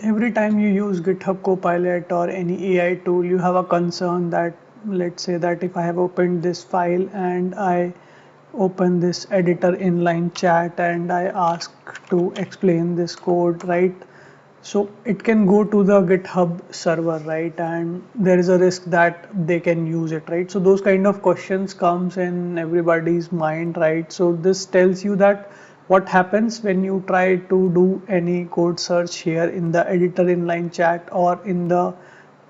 Every time you use GitHub Copilot or any AI tool, you have a concern that, let's say that if I have opened this file and I open this editor inline chat and I ask to explain this code, right? So it can go to the GitHub server, right? And there is a risk that they can use it, right? So those kind of questions comes in everybody's mind, right? So this tells you that what happens when you try to do any code search here in the editor inline chat or in the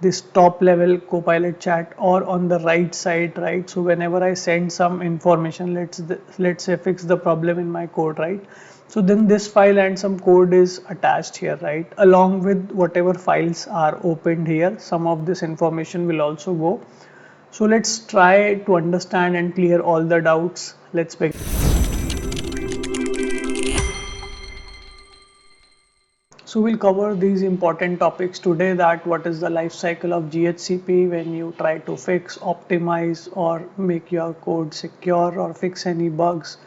this top level Copilot chat or on the right side, right? So whenever I send some information, let's say fix the problem in my code, right? So then this file and some code is attached here, right? Along with whatever files are opened here, some of this information will also go. So let's try to understand and clear all the doubts. Let's begin. So we'll cover these important topics today, that what is the life cycle of GHCP when you try to fix, optimize or make your code secure or fix any bugs,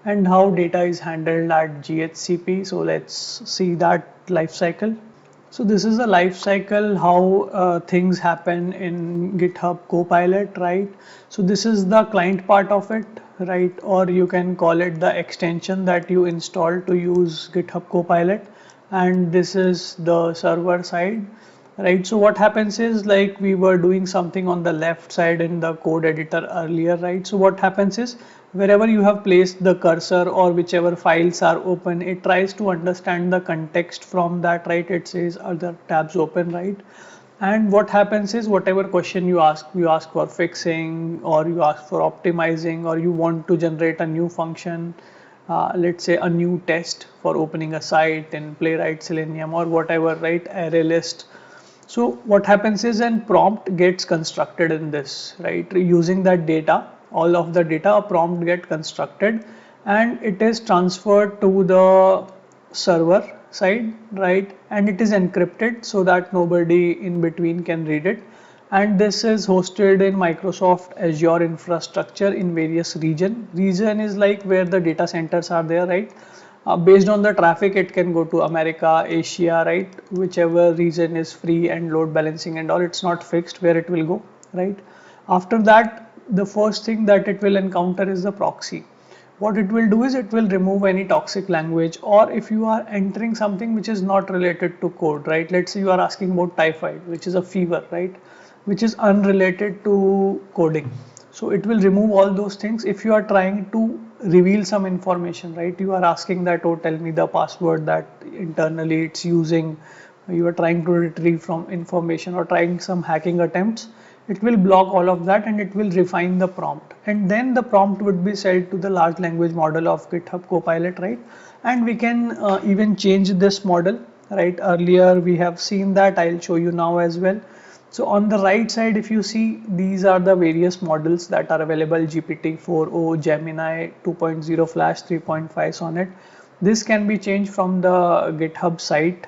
and how data is handled at GHCP. So let's see that life cycle. So this is the life cycle, how things happen in GitHub Copilot, right? So this is the client part of it, right? Or you can call it the extension that you install to use GitHub Copilot. And this is the server side, right? So what happens is, like we were doing something on the left side in the code editor earlier, right? So what happens is, wherever you have placed the cursor or whichever files are open, it tries to understand the context from that, right? It says other tabs open, right? And what happens is, whatever question you ask for fixing or you ask for optimizing or you want to generate a new function, let's say a new test for opening a site in Playwright, Selenium or whatever, right? Array list. So what happens is, an prompt gets constructed in this, right? Using that data, all of the data, a prompt get constructed and it is transferred to the server side, right? And it is encrypted so that nobody in between can read it. And this is hosted in Microsoft Azure infrastructure in various region. Region is like where the data centers are there, right? Based on the traffic, it can go to America, Asia, right? Whichever region is free and load balancing and all, it's not fixed where it will go, right? After that, the first thing that it will encounter is the proxy. What it will do is, it will remove any toxic language, or if you are entering something which is not related to code, right? Let's say you are asking about typhoid, which is a fever, right? Which is unrelated to coding. So it will remove all those things. If you are trying to reveal some information, right? You are asking that, oh, tell me the password that internally it's using. You are trying to retrieve from information or trying some hacking attempts. It will block all of that and it will refine the prompt. And then the prompt would be set to the large language model of GitHub Copilot, right? And we can even change this model, right? Earlier we have seen that. I'll show you now as well. So on the right side, if you see, these are the various models that are available: GPT-4o, Gemini 2.0 Flash, 3.5 Sonnet. This can be changed from the GitHub site,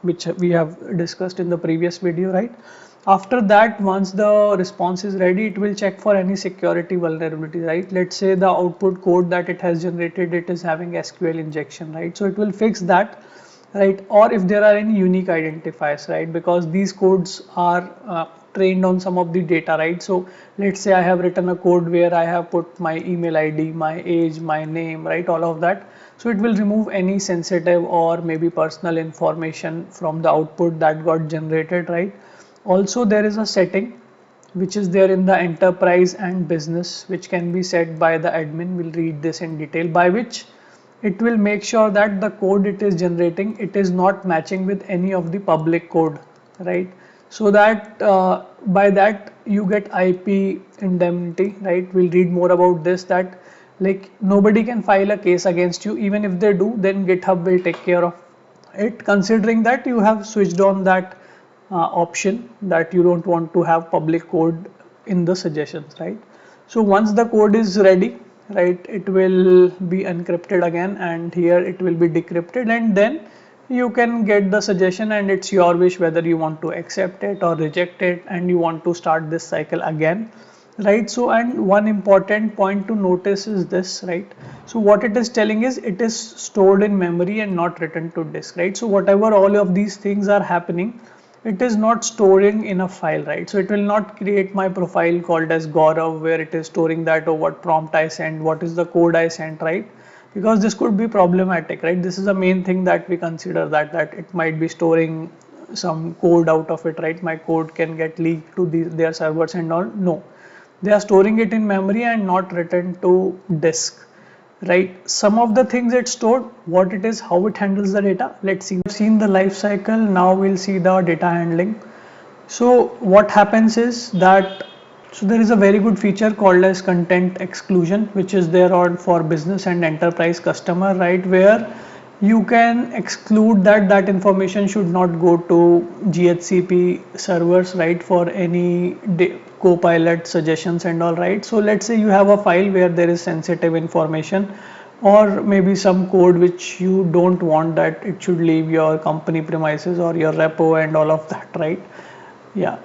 which we have discussed in the previous video, right? After that, once the response is ready, it will check for any security vulnerability, right? Let's say the output code that it has generated, it is having SQL injection, right? So it will fix that, right? Or if there are any unique identifiers, right? Because these codes are trained on some of the data, right? So let's say I have written a code where I have put my email ID, my age, my name, right? All of that. So it will remove any sensitive or maybe personal information from the output that got generated, right? Also, there is a setting which is there in the enterprise and business, which can be set by the admin. We'll read this in detail, by which it will make sure that the code it is generating, it is not matching with any of the public code, right? So that by that you get IP indemnity, right? We'll read more about this, that like nobody can file a case against you. Even if they do, then GitHub will take care of it, considering that you have switched on that option that you don't want to have public code in the suggestions, right? So once the code is ready, right, it will be encrypted again and here it will be decrypted, and then you can get the suggestion and it's your wish whether you want to accept it or reject it and you want to start this cycle again. right? So, and one important point to notice is this, right? So what it is telling is it is stored in memory and not written to disk, right? So whatever all of these things are happening, it is not storing in a file, right? So it will not create my profile called as Gaurav where it is storing that, or what prompt I sent, what is the code I sent, right? Because this could be problematic, right? This is the main thing that we consider, that it might be storing some code out of it, right? My code can get leaked to their servers and all. No, they are storing it in memory and not written to disk, right? Some of the things it's stored, what it is, how it handles the data, let's see. We've seen the life cycle, now we'll see the data handling. So what happens is that, so there is a very good feature called as content exclusion, which is there on for business and enterprise customer, right? Where you can exclude that information should not go to GHCP servers, right? For any Copilot suggestions and all, right? So let's say you have a file where there is sensitive information, or maybe some code which you don't want that it should leave your company premises or your repo and all of that, right? Yeah.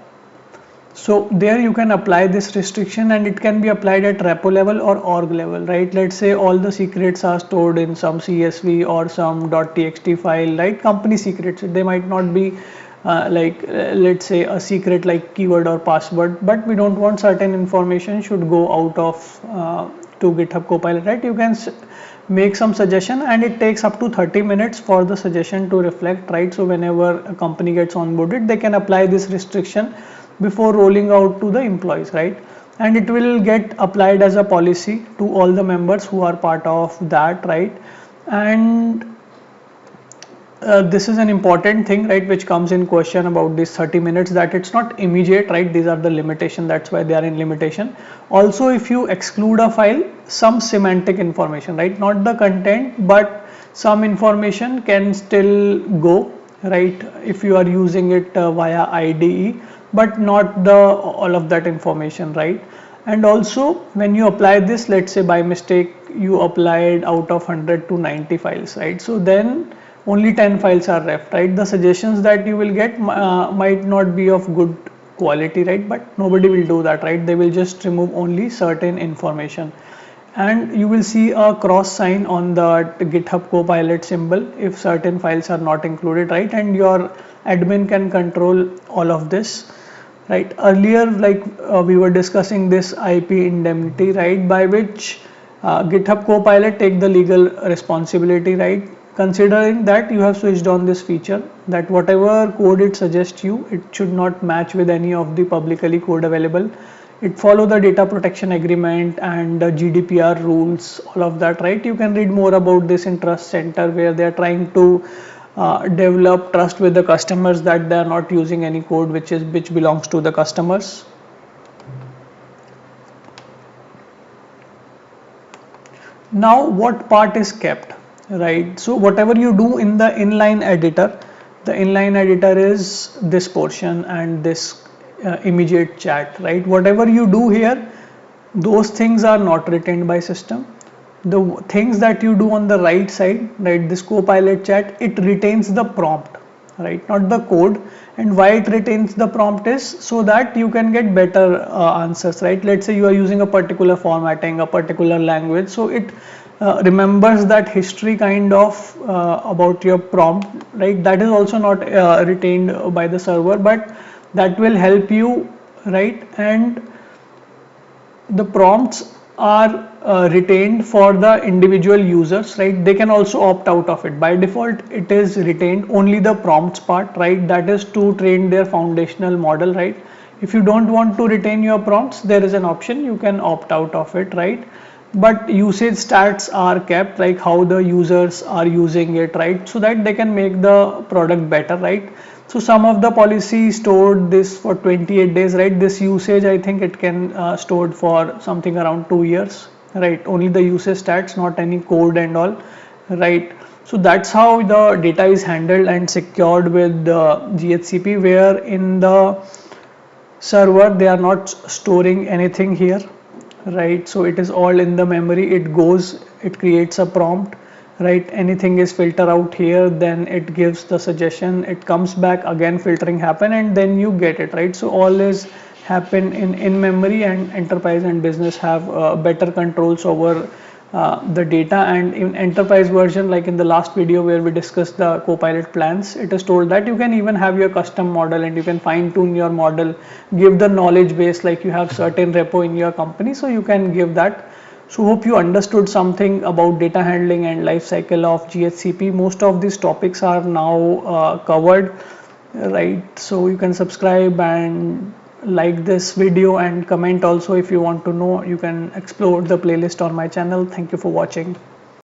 So there you can apply this restriction, and it can be applied at repo level or org level, right? Let's say all the secrets are stored in some CSV or some .txt file, right? Company secrets, they might not be let's say a secret like keyword or password, but we don't want certain information should go out of to GitHub Copilot, right? You can make some suggestion, and it takes up to 30 minutes for the suggestion to reflect, right? So whenever a company gets onboarded, they can apply this restriction before rolling out to the employees, right? And it will get applied as a policy to all the members who are part of that, right? And this is an important thing, right, which comes in question about this 30 minutes, that it's not immediate, right? These are the limitation, that's why they are in limitation. Also, if you exclude a file, some semantic information, right, not the content, but some information can still go, right, if you are using it via IDE, but not the all of that information, right? And also when you apply this, let's say by mistake you applied out of 100 to 90 files, right? So then only 10 files are left, right? The suggestions that you will get might not be of good quality, right? But nobody will do that, right? They will just remove only certain information. And you will see a cross sign on the GitHub Copilot symbol if certain files are not included, right? And your admin can control all of this, right? Earlier, like we were discussing this IP indemnity, right, by which GitHub Copilot take the legal responsibility, right? Considering that you have switched on this feature, that whatever code it suggests you, it should not match with any of the publicly code available. It follow the data protection agreement and the GDPR rules, all of that, right? You can read more about this in Trust Center, where they are trying to develop trust with the customers, that they are not using any code which belongs to the customers. Now what part is kept, right? So whatever you do in the inline editor, the inline editor is this portion and this immediate chat, right? Whatever you do here, those things are not retained by system. The things that you do on the right side, right, this Copilot chat, it retains the prompt, right, not the code. And why it retains the prompt is so that you can get better answers, right? Let's say you are using a particular formatting, a particular language, so it remembers that history kind of about your prompt, right? That is also not retained by the server, but that will help you, right? And the prompts are retained for the individual users, right? They can also opt out of it. By default, it is retained only the prompts part, right? That is to train their foundational model, right? If you don't want to retain your prompts, there is an option, you can opt out of it, right? But usage stats are kept, like how the users are using it, right? So that they can make the product better, right? So some of the policy stored this for 28 days, right? This usage, I think it can stored for something around 2 years, right? Only the usage stats, not any code and all, right? So that's how the data is handled and secured with the GHCP, where in the server they are not storing anything here, right? So it is all in the memory. It goes, it creates a prompt, right? Anything is filter out here, then it gives the suggestion, it comes back again, filtering happen, and then you get it, right? So all is happen in memory, and enterprise and business have better controls over the data. And in enterprise version, like in the last video where we discussed the Copilot plans, it is told that you can even have your custom model and you can fine tune your model, give the knowledge base, like you have certain repo in your company, so you can give that. So hope you understood something about data handling and life cycle of GHCP. Most of these topics are now covered, right? So you can subscribe and like this video and comment also if you want to know. You can explore the playlist on my channel. Thank you for watching.